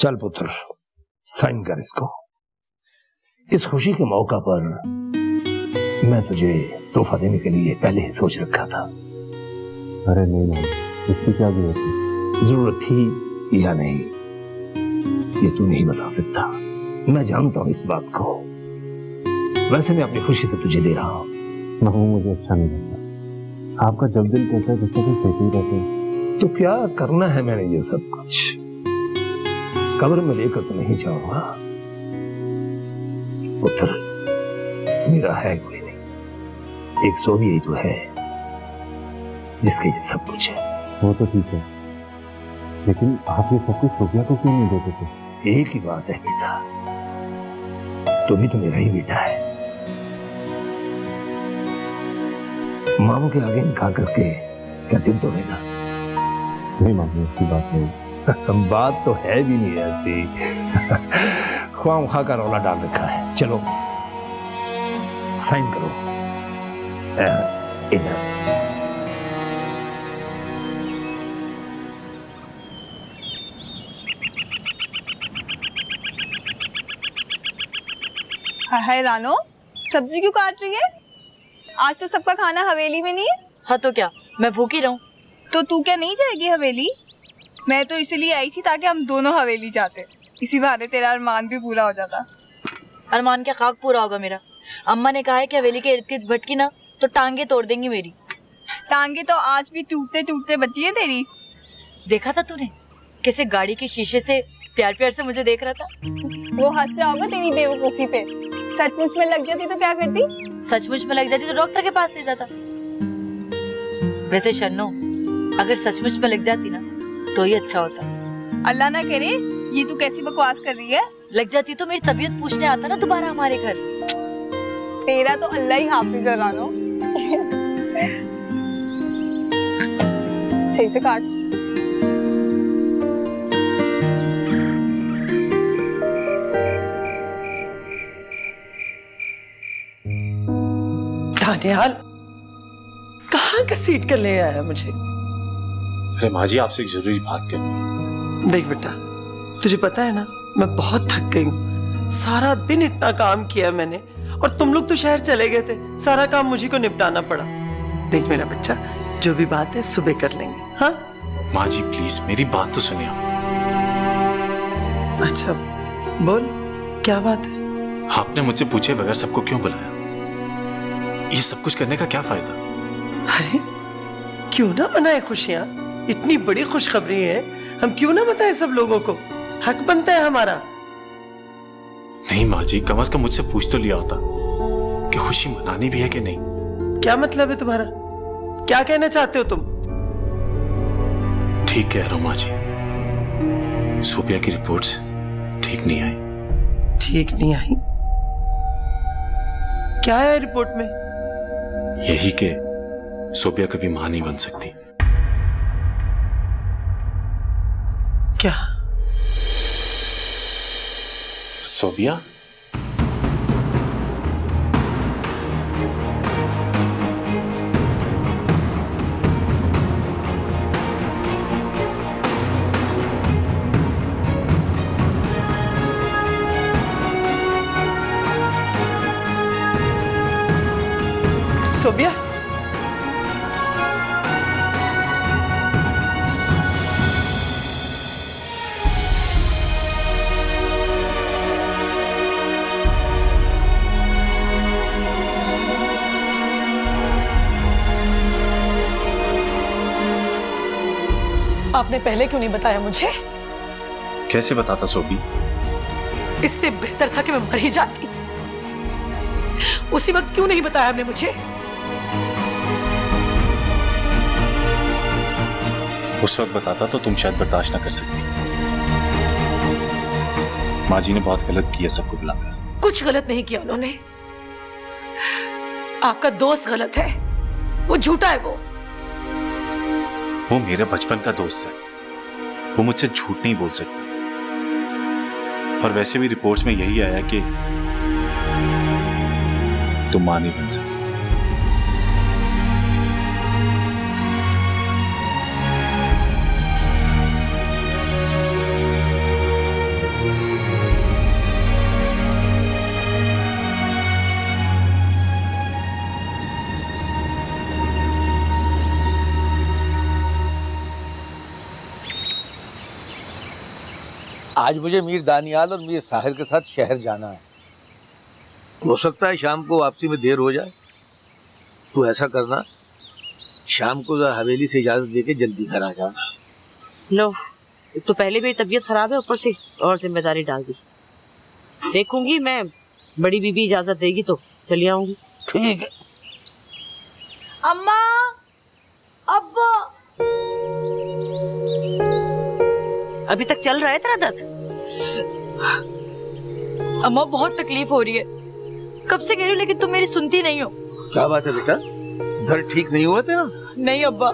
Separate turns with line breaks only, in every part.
चल पुत्र, साइन कर इसको। इस खुशी के मौका पर मैं तुझे तोहफा देने के लिए पहले ही सोच रखा था।
अरे नहीं मामा, इसकी क्या जरूरत थी?
जरूरत थी या नहीं ये तू नहीं बता सकता, मैं जानता हूं इस बात को। वैसे मैं अपनी खुशी से तुझे दे रहा हूं।
मामा मुझे अच्छा नहीं लगता, आपका जब दिल करता है कुछ ना कुछ देते ही रहते हैं।
तो क्या करना है मैंने ये सब कुछ? कब्र में लेकर तो नहीं जाऊंगा पुत्र, मेरा है कोई नहीं, एक सोबी ही तो है जिसके ये सब कुछ है।
वो तो ठीक है, लेकिन आप ये सब कुछ सोफिया को क्यों नहीं देते थे?
एक ही बात है बेटा, तू भी तो मेरा ही बेटा है। मामू के आगे इनकार करके क्या दिल तोड़ेगा?
नहीं मामू, ऐसी बात नहीं।
बात तो है भी नहीं ऐसी। ख्वाम का रौला डाल रखा है। चलो साइन करो इधर।
हाय रानो, सब्जी क्यों काट रही है? आज तो सबका खाना हवेली में नहीं है।
हाँ तो क्या, मैं भूखी रहूं?
तो तू क्या नहीं जाएगी हवेली? मैं तो इसीलिए आई थी ताकि हम दोनों हवेली जाते, इसी बहाने तेरा अरमान भी पूरा हो जाता।
अरमान क्या खाक पूरा होगा मेरा? अम्मा ने कहा है कि हवेली के इर्द गिर्द भटकी ना तो टांगे तोड़ देंगी मेरी।
टांगे तो आज भी टूटते टूटते बची है तेरी।
देखा था तूने कैसे गाड़ी के शीशे से प्यार प्यार से मुझे देख रहा था?
वो हंस रहा होगा तेरी बेवकूफी पे। सचमुच में लग जाती तो क्या करती?
सचमुच में लग जाती तो डॉक्टर के पास ले जाता। वैसे शन्नो, अगर सचमुच में लग जाती ना तो ही अच्छा होता।
अल्लाह ना करे, ये तू कैसी बकवास कर रही है?
लग जाती तो मेरी तबीयत पूछने आता ना दोबारा हमारे घर।
तेरा तो अल्लाह ही हाफिज है रानो। सही से काट।
दानियाल कहाँ घसीट कर ले आया मुझे?
अरे माँ जी, आपसे एक जरूरी बात करनी।
देख बेटा, तुझे पता है ना मैं बहुत थक गई हूँ। सारा दिन इतना काम किया मैंने, और तुम लोग तो शहर चले गए थे, सारा काम मुझे को निपटाना पड़ा। देख मेरा बच्चा, जो भी बात है सुबह कर लेंगे। हाँ
माँ जी प्लीज मेरी बात तो सुनिए।
अच्छा बोल, क्या बात है?
आपने मुझसे पूछे बगैर सबको क्यों बुलाया? ये सब कुछ करने का क्या फायदा?
अरे क्यों ना मनाए खुशियां, इतनी बड़ी खुशखबरी है, हम क्यों ना बताएं सब लोगों को? हक बनता है हमारा।
नहीं माँ जी, कम से कम मुझसे पूछ तो लिया होता कि खुशी मनानी भी है कि नहीं।
क्या मतलब है तुम्हारा? क्या कहना चाहते हो तुम?
ठीक कह रहा हूँ माँ जी, सोफिया की रिपोर्ट्स ठीक नहीं आई।
ठीक नहीं आई? क्या है रिपोर्ट में?
यही कि सोफिया कभी मां नहीं बन सकती।
क्या?
सोफिया?
सोबिया?
आपने पहले क्यों नहीं बताया मुझे?
कैसे बताता सोफी?
इससे बेहतर था कि मैं मर ही जाती। उसी वक्त क्यों नहीं बताया आपने मुझे?
उस वक्त बताता तो तुम शायद बर्दाश्त ना कर सकती। माँ जी ने बहुत गलत किया सबको बुलाकर।
कुछ गलत नहीं किया उन्होंने। आपका दोस्त गलत है, वो झूठा है।
वो मेरे बचपन का दोस्त है, वो मुझसे झूठ नहीं बोल सकता। और वैसे भी रिपोर्ट्स में यही आया कि तुम मां नहीं बन सकती।
आज मुझे मीर दानियाल और मीर साहिर के साथ शहर जाना है। हो सकता है शाम को वापसी में देर हो जाए। तू ऐसा करना, शाम को हवेली से इजाजत लेके जल्दी घर आ जाना।
लो, एक तो पहले भी तबीयत खराब है, ऊपर से और जिम्मेदारी डाल दी। देखूंगी मैं, बड़ी बीबी इजाजत देगी तो चली आऊंगी।
ठीक है।
अम्मा, अब्बा,
अभी तक चल रहा है तेरा दर्द?
अम्मा बहुत तकलीफ हो रही है, कब से कह रही हूँ लेकिन तुम मेरी सुनती नहीं हो।
क्या बात है बेटा, दर्द ठीक नहीं हुआ तेरा?
नहीं अब्बा,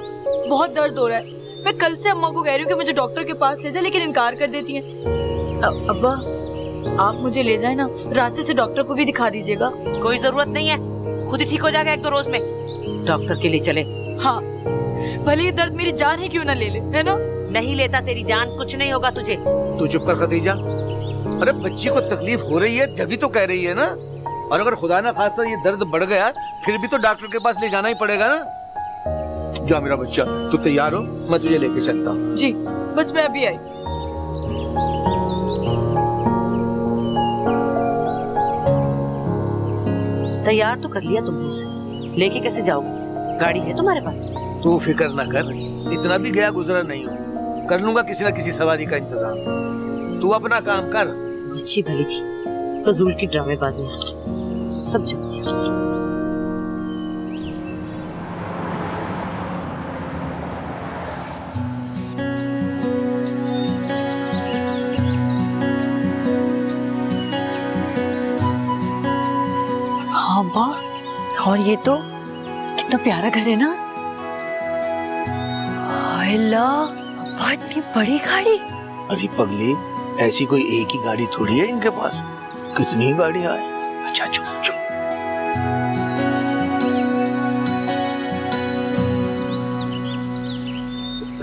बहुत दर्द हो रहा है। मैं कल से अम्मा को कह रही हूँ कि मुझे डॉक्टर के पास ले जाए, लेकिन इनकार कर देती हैं। अब्बा, आप मुझे ले जाए ना, रास्ते से डॉक्टर को भी दिखा दीजिएगा।
कोई जरूरत नहीं है, खुद ही ठीक हो जाएगा 1-2 रोज में। डॉक्टर के लिए चले।
हाँ, भले ये दर्द मेरी जान ही क्यों ना ले ले, है ना?
नहीं लेता तेरी जान, कुछ नहीं होगा तुझे।
तू चुप कर खदीजा। अरे बच्ची को तकलीफ हो रही है जब भी तो कह रही है ना। और अगर खुदा ना खास्ता ये दर्द बढ़ गया फिर भी तो डॉक्टर के पास ले जाना ही पड़ेगा ना। जा मेरा बच्चा, तू तैयार हो, मैं तुझे लेके चलता हूँ।
जी, बस मैं अभी आई।
तैयार तो कर लिया तुमने उसे, लेके कैसे जाओगे? गाड़ी है तुम्हारे पास?
तू फिक्र ना कर, इतना भी गया गुजरा नहीं हूँ, कर लूंगा किसी ना किसी सवारी का इंतजाम। तू अपना काम कर।
अच्छी भली थी, फजूल की ड्रामेबाजी सब जानती हूँ।
हाँ अब्बा, और ये तो कितना प्यारा घर है ना। हाय अल्लाह, अब्बा इतनी बड़ी गाड़ी।
अरे पगली, ऐसी कोई एक ही गाड़ी थोड़ी है इनके पास, कितनी गाड़ियां हैं। अच्छा चुप चुप।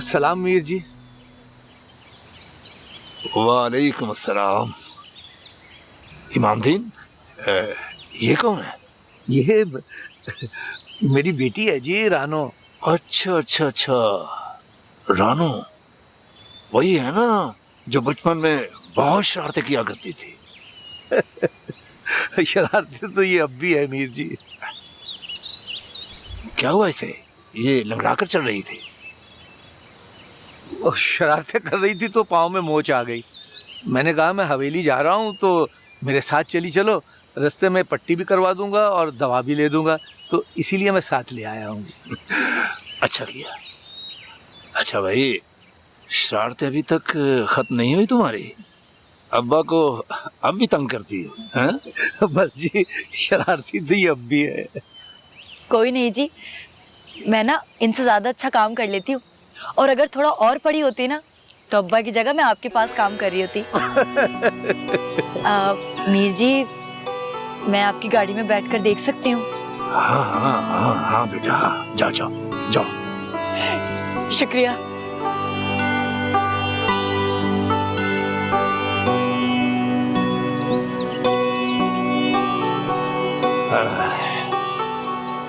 सलाम मीर जी।
वालेकुम अस्सलाम। इमामदीन, ये कौन है?
ये मेरी बेटी है जी, रानो।
अच्छा अच्छा अच्छा, रानो वही है ना जो बचपन में बहुत शरारतें किया करती थी।
शरारतें तो ये अब भी है मीर जी।
क्या हुआ इसे? ये लंगड़ा कर चल रही थी।
वो शरारतें कर रही थी तो पाँव में मोच आ गई। मैंने कहा मैं हवेली जा रहा हूँ तो मेरे साथ चली चलो, रास्ते में पट्टी भी करवा दूंगा और दवा भी ले दूंगा, तो इसीलिए मैं साथ ले आया हूँ जी।
अच्छा किया। अच्छा भाई, शरारतें अभी तक खत्म नहीं हुई तुम्हारी? अब्बा को अब भी तंग करती हो? हैं?
बस जी, शरारती तो ये अब भी है।
कोई नहीं जी, मैं ना इनसे ज्यादा अच्छा काम कर लेती हूँ, और अगर थोड़ा और पड़ी होती ना तो अब्बा की जगह मैं आपके पास काम कर रही होती। मीर जी, मैं आपकी गाड़ी में बैठकर देख सकती हूँ?
हाँ हाँ हाँ हाँ बेटा, हाँ, जाओ जाओ जाओ।
शुक्रिया।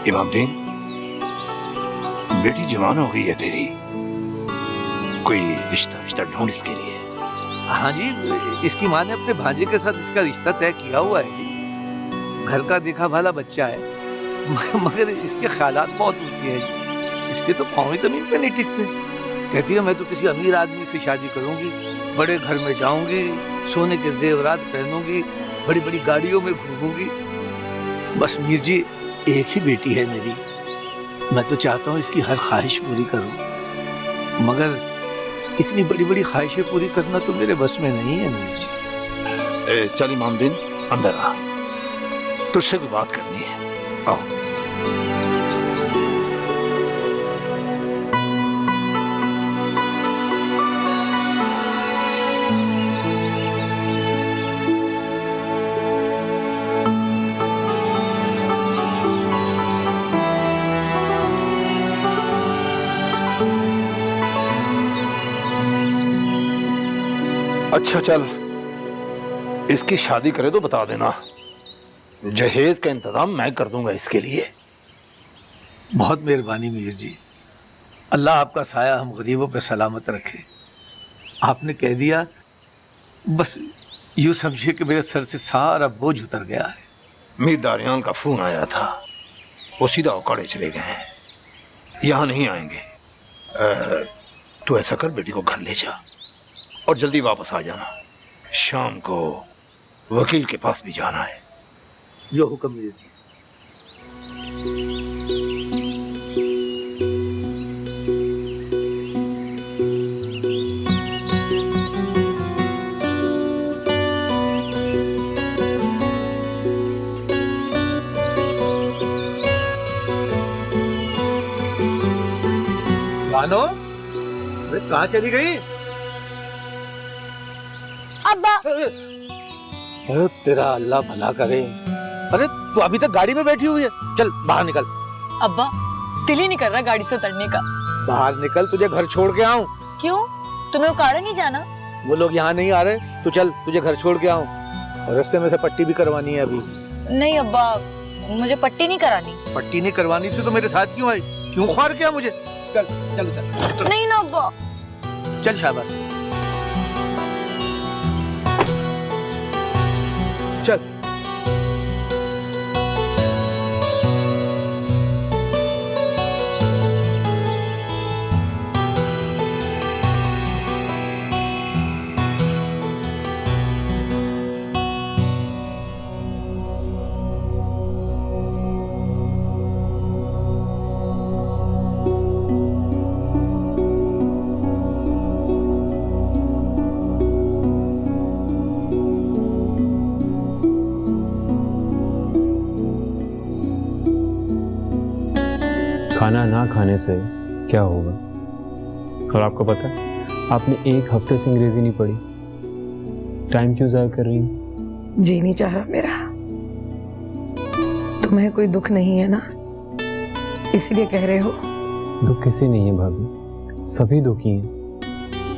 इमामदीन, बेटी जवान हो गई है तेरी, कोई रिश्ता ढूंढ इसके लिए।
हाँ जी, इसकी माँ ने अपने भांजे के साथ इसका रिश्ता तय किया हुआ है जी। घर का देखा भाला बच्चा है, मगर इसके ख्यालात बहुत ऊंचे हैं जी। इसके तो पाँव ही जमीन पे नहीं टिकते। कहती है मैं तो किसी अमीर आदमी से शादी करूंगी, बड़े घर में जाऊंगी, सोने के जेवरात पहनूंगी, बड़ी बड़ी गाड़ियों में घूमूंगी। बस मीर जी, एक ही बेटी है मेरी, मैं तो चाहता हूँ इसकी हर ख्वाहिश पूरी करूं, मगर इतनी बड़ी बड़ी ख्वाहिशें पूरी करना तो मेरे बस में नहीं है मीर जी।
चल इमामदीन, अंदर आ, तुझसे कोई बात करनी है, आओ। अच्छा चल, इसकी शादी करे तो बता देना, जहेज का इंतजाम मैं कर दूंगा इसके लिए।
बहुत मेहरबानी मीर जी, अल्लाह आपका साया हम गरीबों पे सलामत रखे। आपने कह दिया बस यूं समझिए कि मेरे सर से सारा बोझ उतर गया है।
मीर दारियान का फोन आया था, वो सीधा उकाड़े चले गए हैं, यहाँ नहीं आएंगे। तू ऐसा कर, बेटी को घर ले जा और जल्दी वापस आ जाना। शाम को वकील के पास भी जाना है।
जो हुक्म मीर जी। बानो, अरे कहाँ चली गई?
अब्बा
अरे तेरा अल्लाह भला करे। अरे तू अभी तक गाड़ी में बैठी हुई है, चल बाहर निकल।
अब्बा दिल ही नहीं कर रहा गाड़ी से उतरने का।
बाहर निकल, तुझे घर छोड़ के आऊं।
क्यों, तुम्हें उकाड़ा नहीं जाना?
वो लोग यहाँ नहीं आ रहे, तो चल तुझे घर छोड़ के आऊं। और रास्ते में से पट्टी भी करवानी है अभी।
नहीं अब्बा, मुझे पट्टी नहीं करानी।
पट्टी नहीं करवानी थी तो मेरे साथ क्यों आई? क्यों ख्वार किया मुझे? चल चल चल
नहीं ना अब्बा।
चल शाबाश चल।
खाना ना खाने से क्या होगा? और आपको पता है, आपने एक हफ्ते से अंग्रेजी नहीं पढ़ी। टाइम क्यों ज़ाया कर रही हैं?
जी नहीं चाह रहा मेरा। तुम्हें कोई दुख नहीं है ना, इसलिए कह रहे हो?
दुख किसी नहीं है भाभी, सभी दुखी हैं,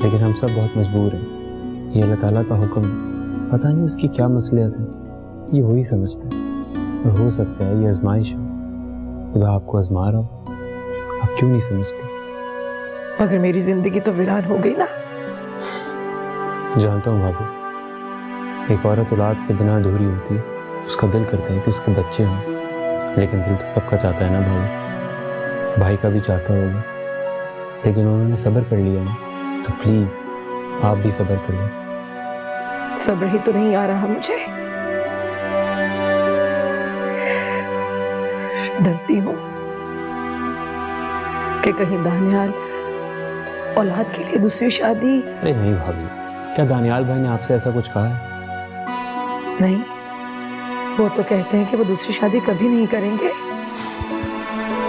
लेकिन हम सब बहुत मजबूर हैं। ये अल्लाह ताला का हुक्म, पता नहीं उसकी क्या मसलियत है, ये वही समझता है। और हो सकता है ये आजमाइश हो, खुदा आपको आजमा रहा हो, आप क्यों नहीं समझते?
मगर मेरी जिंदगी तो वीरान हो गई ना।
जानता हूँ भाभी, एक औरत औलाद के बिना अधूरी होती है। उसका दिल करता है कि उसके बच्चे हों, लेकिन दिल तो सबका चाहता है ना भाभी। भाई का भी चाहता होगा, लेकिन उन्होंने सब्र कर लिया ना, तो प्लीज आप भी सब्र कर लो।
सब्र ही तो नहीं आ रहा मुझे। डरती हूँ कि कहीं दानियाल औलाद के लिए दूसरी शादी।
अरे नहीं भाभी, क्या दानियाल भाई ने आपसे ऐसा कुछ कहा है?
नहीं, वो तो कहते हैं कि वो दूसरी शादी कभी नहीं करेंगे।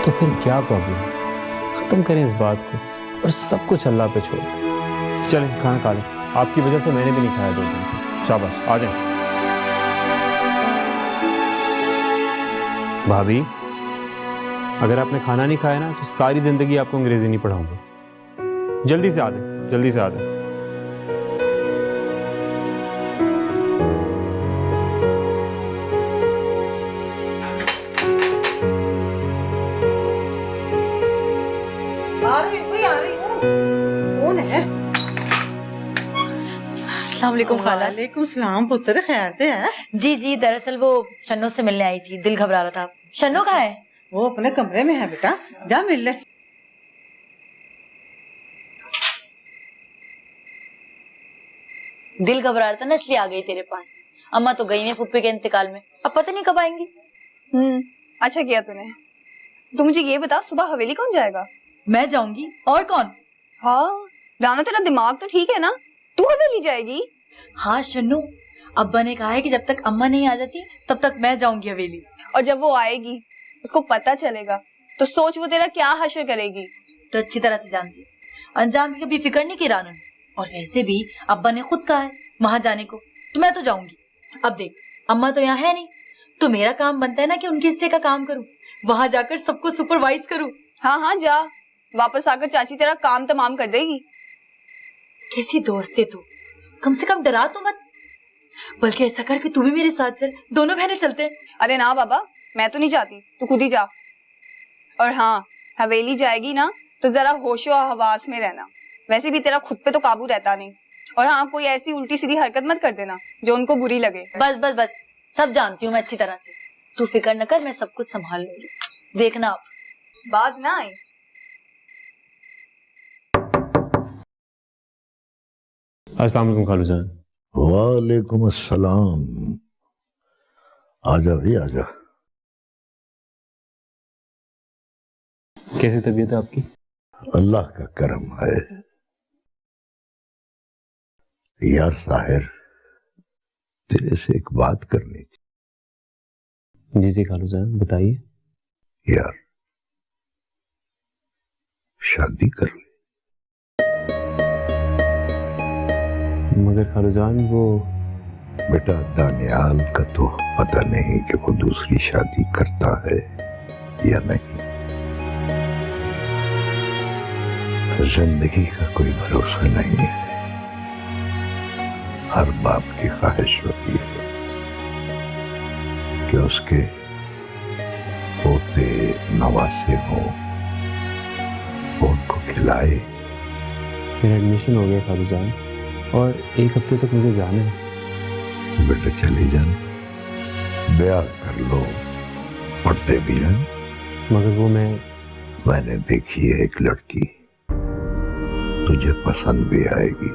तो फिर क्या प्रॉब्लम? खत्म करें इस बात को और सब कुछ अल्लाह पे छोड़ दें। चलें खाना खा लें, आपकी वजह से मैंने भी नहीं खाया 2 दिन से। शाबाश, आ जाएं। भाभी, अगर आपने खाना नहीं खाया ना, तो सारी जिंदगी आपको अंग्रेजी नहीं पढ़ाऊंगा। जल्दी से आ जाएं, जल्दी से आ जाएं।
आ रही हूँ। कौन है?
अस्सलाम वालेकुम खाला।
वालेकुम सलाम पुत्र, खैर से है?
जी जी, दरअसल वो शन्नो से मिलने आई थी, दिल घबरा रहा था। शन्नो कहाँ है?
वो अपने कमरे में है बेटा, जा मिल ले।
दिल घबरा रहा था ना, इसलिए आ गई तेरे पास। अम्मा तो गई हैं फुप्पी के इंतकाल में, अब पता नहीं कब आएंगी।
अच्छा किया तूने। तू मुझे ये बता, सुबह हवेली कौन जाएगा?
मैं जाऊंगी, और कौन?
हाँ दानो, तेरा दिमाग तो ठीक है ना? तू हवेली जाएगी?
हाँ शन्नू, अब्बा ने कहा है कि जब तक अम्मा नहीं आ जाती तब तक मैं जाऊंगी हवेली।
और जब वो आएगी, उसको पता चलेगा तो सोच वो तेरा क्या हश्र करेगी।
तो अच्छी तरह से जानती, अंजाम की कभी फिक्र नहीं की रानू ने। और वैसे भी अब्बा ने खुद कहा है वहां जाने को, तो मैं तो जाऊंगी। अब देख, अम्मा तो यहाँ है नहीं, तो मेरा काम बनता है ना कि उनके हिस्से का काम करूं, वहां जाकर सबको सुपरवाइज करूं।
हाँ हाँ जा, वापस आकर चाची तेरा काम तमाम कर देगी।
कैसी दोस्त है तू, कम से कम डरा तो मत। बल्कि ऐसा कर कि तू भी मेरे साथ चल, दोनों बहनें चलते हैं।
अरे ना बाबा, मैं तो नहीं जाती, तू खुद ही जा। और हाँ, हवेली जाएगी ना तो जरा होशो हवास में रहना, वैसे भी तेरा खुद पे तो काबू रहता नहीं। और हाँ, कोई ऐसी उल्टी सीधी हरकत मत कर देना जो उनको बुरी लगे।
बस बस बस, सब जानती हूँ मैं अच्छी तरह से। तू फिक्र न कर, मैं सब कुछ संभाल लूंगी, देखना आप।
बाज ना आई।
अस्सलाम वालेकुम खालू जान।
वालेकुम अस्सलाम। आजा भी आजा।
कैसी तबीयत है आपकी?
अल्लाह का करम है। यार साहिर, तेरे से एक बात करनी थी।
जी जी खालू जान, बताइए।
यार, शादी कर ले।
मगर खालू जान, वो
बेटा दानियाल का तो पता नहीं कि वो दूसरी शादी करता है या नहीं। जिंदगी का कोई भरोसा नहीं है। हर बाप की ख्वाहिश होती है कि उसके पोते नवासे हों, वो उनको खिलाए।
मेरा एडमिशन हो गया खालू जान, और एक हफ्ते तक मुझे जाना है।
बेटा चले जाना, ब्याह कर लो, पढ़ते भी हैं।
मगर वो
मैंने देखी है एक लड़की, तुझे पसंद भी आएगी।